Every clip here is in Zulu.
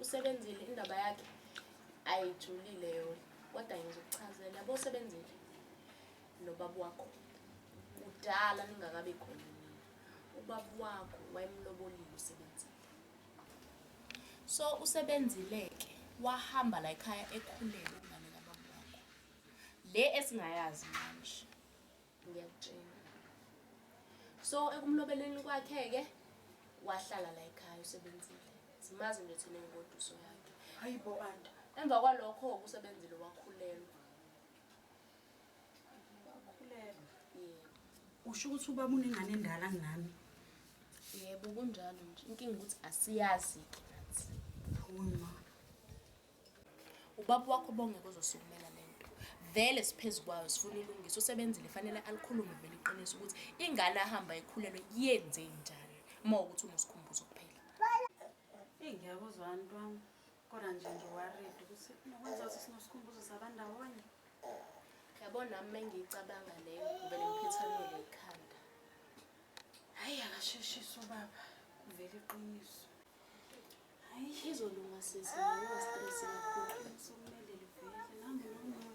usebenzile indaba yakhe ayijulile yona. Kodwa ngizokuchazela yabo usebenzile nobaba wakho kudala ningakabi khona nina. Ubaba wakho wayemlobolile usebenzile. So usebenzile ke wahamba la ekhaya ekhulelwe ingane kababa wakho. Le esingayazi manje. Ngiyakutshela. So ekumlobeleni kwakhe ke wahlala la ekhaya usebenzile. Simazi nje thina ingoduso yakhe. Hayibo anta. Emva kwalokho usebenzile wakhulelwa. Wakhulelwa. Yebo. Usho ukuthi ubaba unengane endala kunami. Yebo kunjalo nje. Inkinga ukuthi asiyazi ke nathi. Uma. Ubaba wakho bongeke uzosukumela lento. Vele siphezulu kwayo sifuna ilungise usebenzile fanele alikhulume vele iqiniso ukuthi ingane ahamba ekhulelwe yenze njani. Uma ukuthi unesikhumbuzo kuphela. Ngiyakuzwa ntwami. Kodwa nje ngiworried ukuthi nokwenza ukuthi sinosikhumbuzo sabandawonye. Yabona nami mengicabanga leyo vele ngiphethanele ekhanda. Hayi akasheshisa ubaba. Kuvela iqiniso. Hayi Izolunga sisi ngoba stress kakhulu. sokumelele vele nami noma.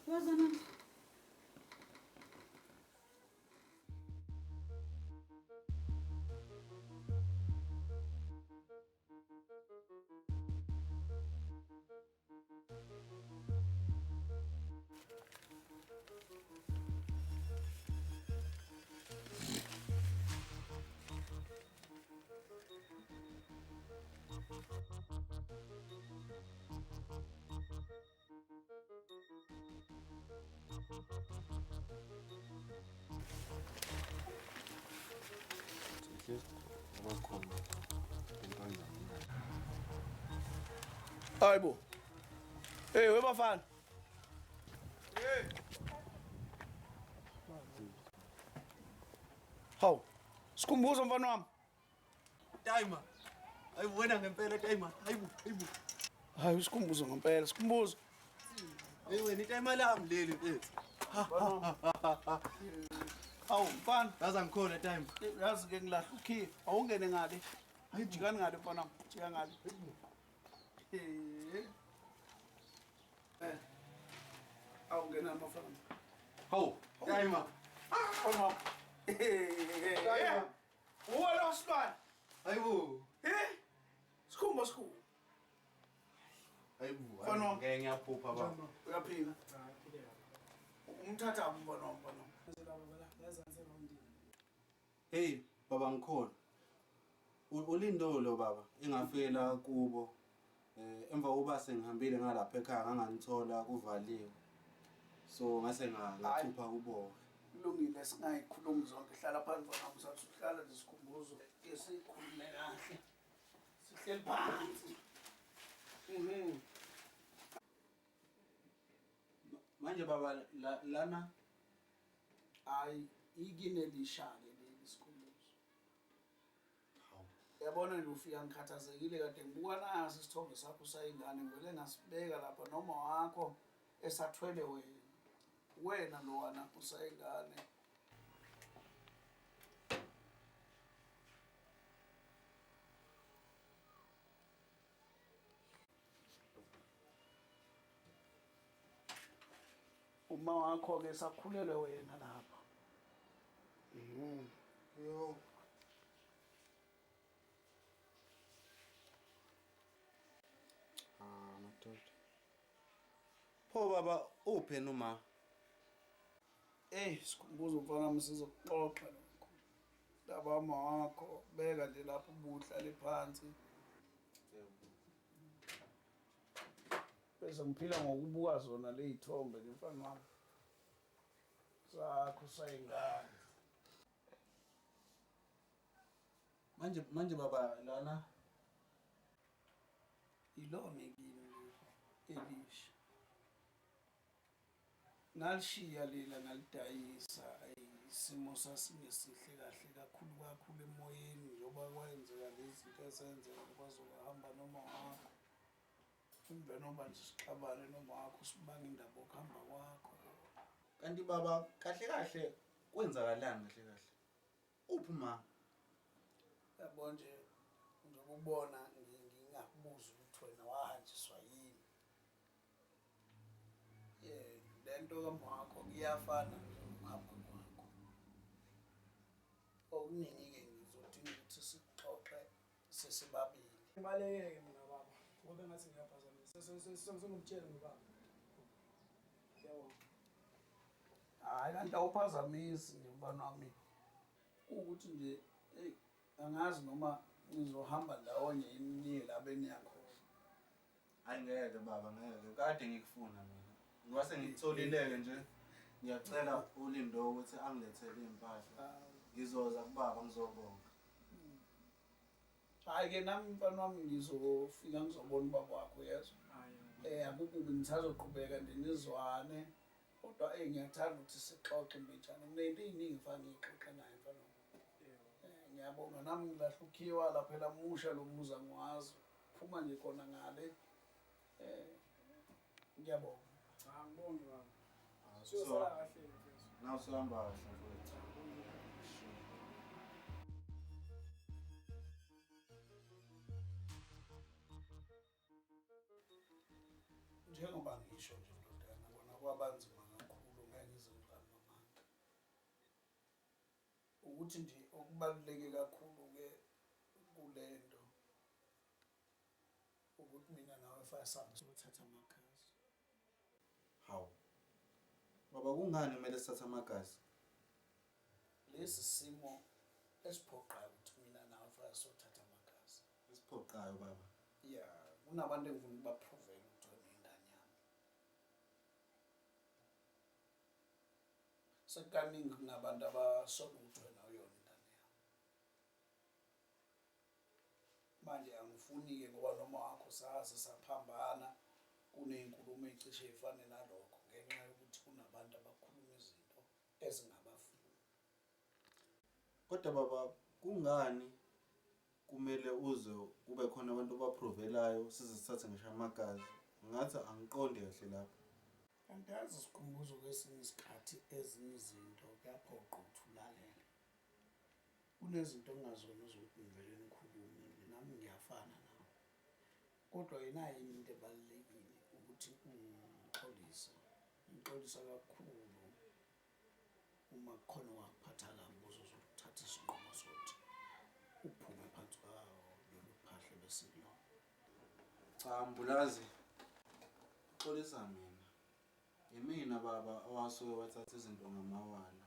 Wazana. Hayibo. Hey webafana. Hey. Hawu. Sikhumbuzo mfana wami. Timer. Ayiwena ngempela timer. Hayibo. Hayi isikhumbuzo ngempela, sikhumbuzo. Hey wena itimer lami leli mfethu. Hawu mfana, Yazi ngikhona timer. yazi ke ngilahla ukhiye. Awungene ngale. Ayijikani ngale mfana wami. Jika ngale. Awungena mfana. Hawu, timer. Mfana wami. Uwala usilwane. Hayibo. Sikhumba sikhulu. Hayibo. Mfana wami. Ngeke ngiyaphupha baba. Uyaphila. Umthatha mfana wami mfana. Hey, baba ngikhona. Ulindolo baba, engafikela kubo. Emva kokuba sengihambile ngalapha ekhaya nganganithola kuvaliwe. So ngase ngathupha kubo. Kulungile singayikhulumi zonke hlala phansi mfana wami sathi uhlala lesikhumbuzo esikhulume kahle. Sihleli phansi. Manje baba lana Hayi ikine lishake leli sikhumbuzo. Yabona nje ufika ngikhathazekile kade ngibuka nasi isithombe sakho sayingane ngivele ngasibeka lapha noma wakho esathwele wena lo wana usayingane. Uma wakho ke sakhulelwe wena lapha. yo madoda. Pho baba uphe noma? Sikhumbuzo mfana wami sizoxoxa lokho. Daba wakho beka nje lapho ubuhlale phansi. Bese ngiphila ngokubuka zona lezithombe mfana wami. Sakho sayingane. Manje baba lana Ilona ekini elisha. Nalishiya lela ngalidayisa isimo sasingesihle kakhulu emoyeni njoba kwenzeka lezi zinto esenzeka kwazohamba noma wakho. Kumbe noma nje sixabane noma wakho sibanga indaba okuhamba kwakho. kanti baba kahle kwenzakalani kahle? Uphi ma? Yabo nje ngokubona ngingakubuza lento kamwakho kuyafana nokuhamba kwakho. Okuningi-ke ngizodinga ukuthi sikuxoxe sesibabili. Ibaluleke-ke mina baba ngoba engathi ngiyaphazamisa sengimtshele ngobaba. Yabo. Hhayi kanti awuphazamisi nje mfana wami. Ukuthi nje angazi noma nizohamba ndawonye niye la beniya khona. Hayi ngeke baba ngeke. Kade ngikufuna mina. Ngwase ngikutholile-ke nje. Ngiyacela uLindo ukuthi angilethele iy'mpahla. Ngizoza kubaba ngizobonga. Hhayi-ke nami mfana wami ngizofika ngizobona ubaba wakho yezwa. Akukubi ngisazoqhubeka nje nizwane. Kodwa ngiyathanda ukuthi sixoxe mbijana. Kunento ey'ningi fana ngiyixoxe naye mfana wami. Ngiyabonga nami ngilahle ukhiwala phela musha lo muzi angiwazi. Phuma nje khona ngale. Ngiyabonga. Cha ngibonge baba. So, Siyosala kahle mfethu. nawe usuhamba kahle mfethu. Njengoba ngisho nje ndodana kona kwabanzima kakhulu ngeke ngize ngivale amanga. Ukuthi nje okubaluleke kakhulu-ke kule nto ukuthi mina nawe fasabe siyothatha amagazi. Hawu. Baba kungani kumele sithathe amagazi? Lesi simo esiphoqayo ukuthi mina nawe fake siyothatha amagazi. Esiphoqayo baba. Ya, kunabantu engifuna ukubaphruvela ukuthi wena ingane yami. Sekukaningi kunabantu abasola ukuthi wena uyona ingane yami. Manje angifuni-ke ngoba noma wakho saze saphambana kuney'nkulumo ey'cishe y'fane nalokho ngenxa yokuthi kunabantu abakhuluma izinto ezingabafuni. Kodwa baba kungani kumele uze kube khona abantu abaphrovelayo size sithathe ngisho amagazi? Ngathi angiqondi kahle lapho. Kanti yazi sikhumbuzo kwesinye isikhathi ezinye izinto kuyaphoqa ukuthi ulalele. Kunezinto okungazona ozokuthi ngivele nikhulume nami ngiyafana nawe. Kodwa yinayo into ebalulekile ukuthi ungixolise. Ngixolisa kakhulu uma kukhona wakuphatha kabi uzothatha isinqumo sokuthi uphume phansi kwawo lolu phahla besilona. Cha Mbulazi. Xolisa mina. Yimina baba owasuke wathatha izinto ngamawala.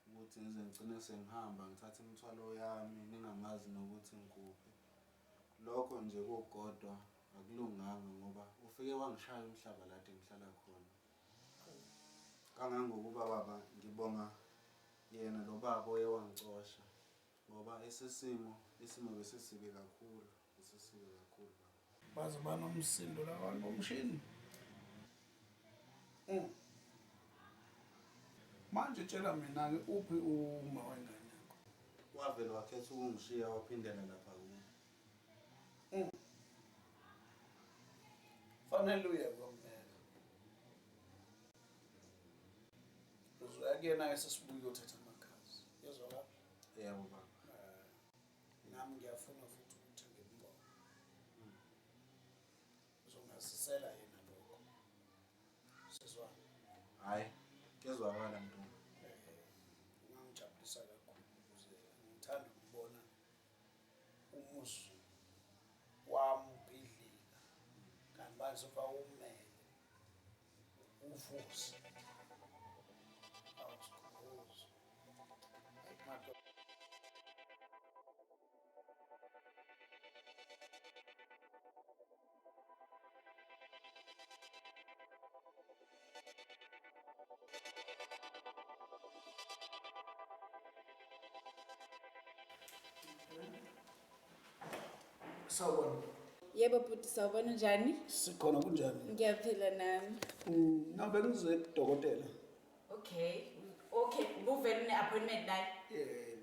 Ukuthi ngize ngigcine sengihamba ngithatha imithwalo yami ningangazi nokuthi ngikuphi. Lokho nje kukodwa akulunganga ngoba ufike wangishaya umhlaba la engihlala khona. Kangangokuba baba ngibonga yena lo baba oyewangicosha ngoba isimo besisibi kakhulu, besisibi kakhulu baba. Baze banomsindo labantu bomshini. Manje tshela mina-ke uphi uma wengane yakho? Wavele wakhetha ukungishiya waphindela lapha kubo. Fanele uye kwamele. Uzoya kuyena-ke sesibuya uyothatha amagazi. Yezwa la? Yebo baba. Nami ngiyafuna futhi ukuthi ngimubone. Uzongazisela yena lokho. Sizwana. Hayi, kezwakala Ntombi. Kungangijabulisa kakhulu ukuze ngithanda ukubona umuzi wami ubhidlika. Kanti manje sofa umele. Uvuze. Awusikhumbuzi. Sawubona. Yebo bhuti, sawubona njani? Sikhona kunjani? Ngiyaphila nami. Ngabe ngize kudokotela. Okay, ubuvele une-appointment naye?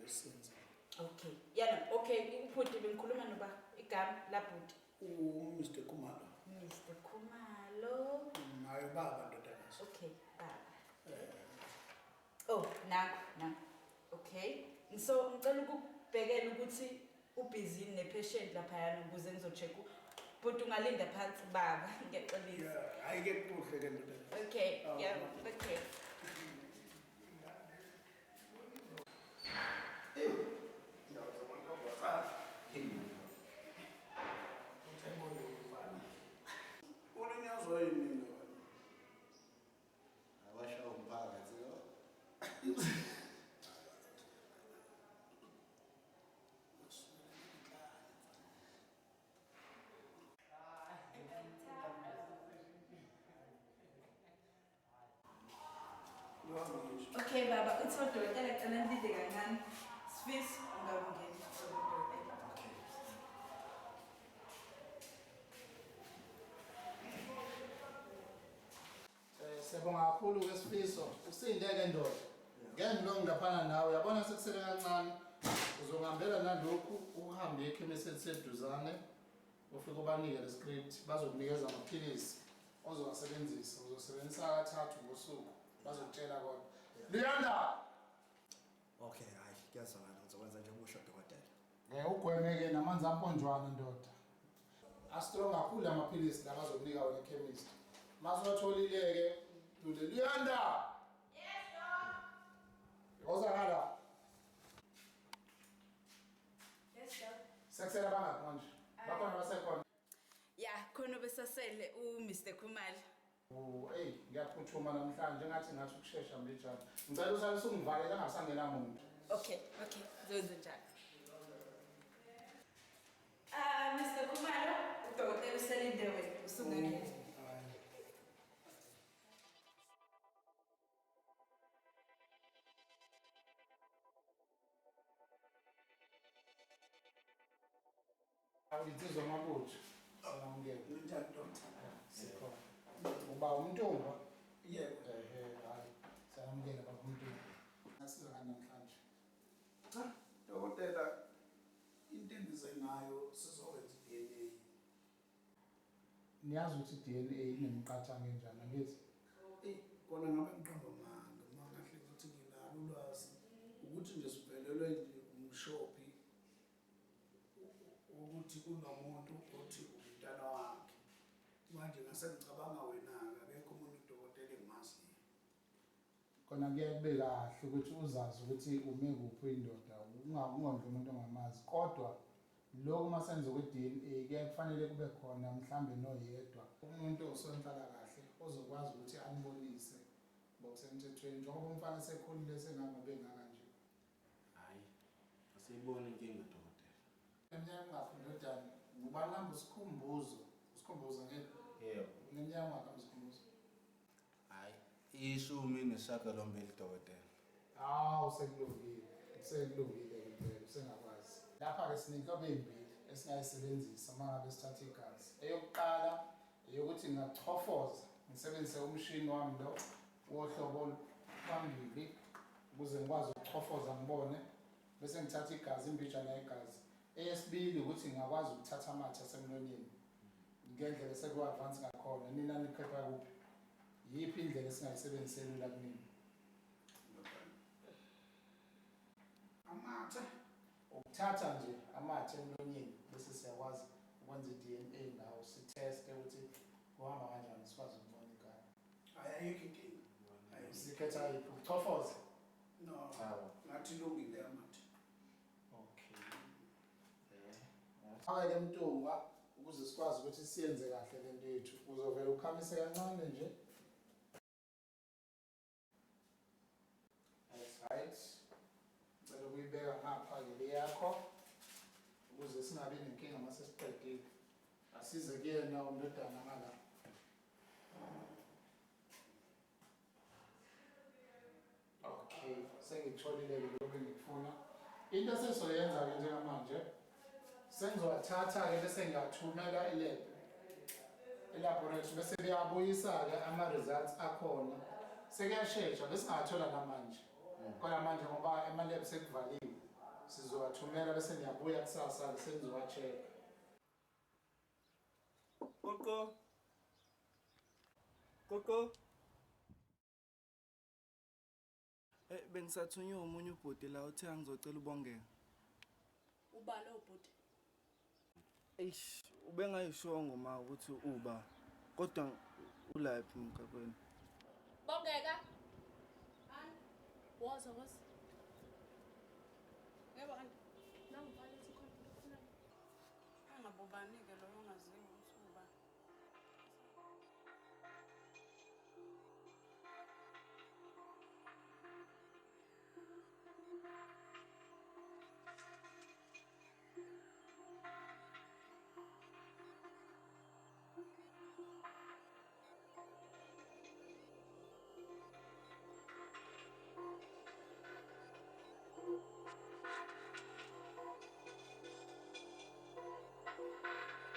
Besenza. Okay, yana, okay, bhuti bengikhuluma noba igama labhuti. Mr. Khumalo. Mr. Khumalo. Naye baba ndodakazi. Okay, baba. Oh, nangu. Okay. So ngicela ukubhekela ukuthi ubhizi nepatient laphayana ukuze ngizocheck Bhuti ungalinda phansi baba, ngiyaxolisa. Yeah, ayike kuhle ke ndoda. Okay, yeah, okay. Ulinyazwa yini? Abasha umphakathi lo. Okay baba, uthi udokotela cela ndide kancane. Sifisi ungakungeni udokotela. Siyabonga kakhulu ke Sifiso. Usindeke ndoda. Ngeke lo ngidafana nawe. Uyabona sekusele kancane. Uzongihambela nalokhu uhambe ekhemisi eliseduzane. Ufike ubanike le script bazokunikeza amaphilisi ozowasebenzisa. Uzosebenzisa kathathu ngosuku. Bazokutshela kodwa. Luyanda. Okay, hayi, kuyazwakala ngizokwenza njengokusho dokotela. Ugwemeke namanzi amponjwana ndoda. Astrong kakhulu amaphilisi la bazokunika wena ekhemisi. Masewatholile ke Luyanda. Yes, doc. Ozakala. Yes, doc. Sekusela bangaphi manje? Bakhona basekhona. Yeah, khona besasele Mr. Khumalo. Hey, ngiyaphuthuma namhlanje ngathi ukusheshsha mbijana. Ngicela usale usungivalela angasangena muntu. Okay, zonke njalo. Mr. Khumalo, udokotela uselinde wena, usungangena. Awuyinsizwa mabutho. Salangena. Unjani ndoda? Sikhona. Uba umntomba. Yebo. Hayi. Salamukela baba umntomba. Nasiza ngani namhlanje? Cha, dokotela into engize ngayo sizokwenza i-DNA. Niyazi ukuthi i-DNA inemiqathango enjani angithi? Kona ngabe ngiqamba manga, kahle ukuthi nginalo ulwazi ukuthi nje sivelelwe nje umshophi ukuthi kunomuntu othi umntana wakhe. Manje ngase ngicabanga wena akekho umuntu udokotela engimaziyo. Kona kuyakube kahle ukuthi uzazi ukuthi ume kuphi indoda ungondla umuntu ongamazi kodwa lokho masenze kwe-DNA kufanele kube khona mhlambe noyedwa umuntu osonhlala kahle ozokwazi ukuthi anibonise ngokusemthethweni njengoba umfana sekhulile sengangobe ngaka nje. Hayi. Asiyibona inkinga dokotela. Eminyaka ungafundodani ngubani namba usikhumbuzo ngeke? Yebo. Neminyaka ungaka usikhumbuzo? Hayi. Ishumi nesishiyagalombili dokotela. Sekulungile kuphela usengakwazi. Lapha-ke sinenhlobo ey'mbili esingayisebenzisa uma ngabe sithatha igazi. Eyokuqala eyokuthi ngingachofoza ngisebenzise umshini wami lo wohlobo phambili ukuze ngikwazi ukuchofoza ngibone bese ngithatha igazi imbijana yegazi. Eyesibili ukuthi ngingakwazi ukuthatha amathe asemlonyeni ngendlela eseku-advance ngakhona. Nina niphepha kuphi? Yiphi indlela esingayisebenzisela lula kunini? Amathe. Ukuthatha nje amathe emlonyeni bese siyakwazi ukwenza i-DNA ngawo sitheste ukuthi kuhamba kanjani sikwazi ukubona igama. Ayikho inkinga. Sikhetha yiphi? Ukuchofoza? No. Hawo. Ngathi ilungile amathe. Okay. Awake mntomba ukuze sikwazi ukuthi siyenze kahle le nto yethu. Uzovela ukhamise kancane nje. That's right. Ngicela ukuyibeka ngapha le yakho ukuze singabi nenkinga mase siqedile. Asize kuyena umntwana ngala. Okay, sengitholile lokho engikufuna. Into esizoyenza ke njengamanje sengizowathatha ke bese ngiyathumela e-lab. E-laboratory bese beyabuyisa ke ama-results akhona. Sekuyashesha bese singathola namanje. Kodwa manje ngoba ema-lab sekuvaliwe sizowathumela bese niyabuya kusasa bese nizowa-check. Koko. Bengisathunywa umunye ubhodi la uthe angizocela ubongeka. Ubalo ubhuti. Eish, ubengayishongo ma ukuthi uba. Kodwa ulaphi mgaqweni? Bongeka. Woza woza. Yebo anti. Nangibhalisa ikhona. Angabobani-ke loyo ongaziwa.